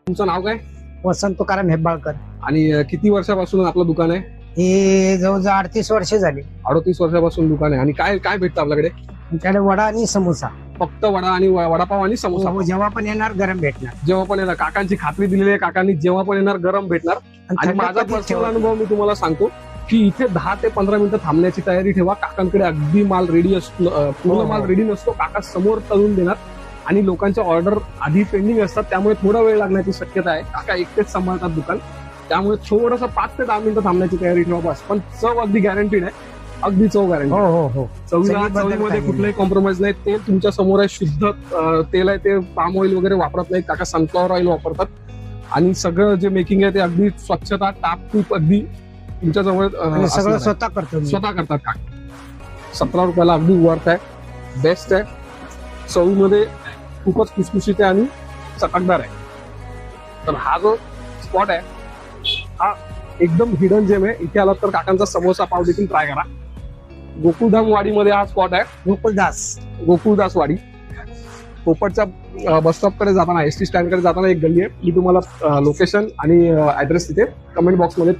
तुमचं नाव काय वसंत तुकाराम हेब्बाळकर. आणि किती वर्षापासून आपलं दुकान आहे? हे जवळजवळ 38 वर्ष झाली. 38 वर्षापासून दुकान आहे. आणि काय काय भेटतं आपल्याकडे? आमच्याकडे वडा आणि समोसा. फक्त वडा आणि वडापाव आणि समोसा? हो, जेव्हा पण येणार गरम भेटणार. जेव्हा पण येणार, काकांची खात्री दिलेली आहे, काकांनी जेव्हा पण येणार गरम भेटणार. आणि थंड माझा कधीच पर्सनल ठेवत अनुभव मी तुम्हाला सांगतो की इथे 10 ते 15 मिनिटं थांबण्याची तयारी ठेवा. काकांकडे अगदी माल रेडी असतो, पूर्ण हो. माल रेडी नसतो. काका समोर तळून देणार आणि लोकांच्या ऑर्डर आधी पेंडिंग असतात, त्यामुळे थोडा वेळ लागण्याची शक्यता आहे. काका एकटेच सांभाळतात दुकान, त्यामुळे थोडंसं 5 ते 10 मिनिटं थांबण्याची तयारी ठेवा बस. पण चव अगदी गॅरंटीड आहे, अगदी चव गॅरंटी. हो हो हो. चवीमध्ये कुठलाही कॉम्प्रोमाइज नाही. तेल तुमच्या समोर आहे, शुद्ध तेल आहे. ते पाम ऑइल वगैरे वापरत नाही, काका सनफ्लॉवर ऑइल वापरतात. आणि सगळं जे मेकिंग आहे ते अगदी स्वच्छता टापटीप अगदी तुमच्या जवळ सगळं स्वतः करतो मी. स्वतः करतात काका. 17 रुपयाला अगदी वर्थ आहे, बेस्ट आहे. चवीमध्ये खूपच खुसखुशीत आहे आणि चटकदार आहे. तर हा जो स्पॉट आहे हा एकदम हिडन जेम आहे. इथे आलात तर काकांचा समोसा पाव देखील ट्राय करा. गोकुळधाम वाडीमध्ये हा स्पॉट आहे. गोकुळदास वाडी. पोपटच्या बस स्टॉप कडे जाताना, एसटी स्टँड कडे जाताना एक गल्ली आहे. मी तुम्हाला लोकेशन आणि ऍड्रेस तिथे कमेंट बॉक्स मध्ये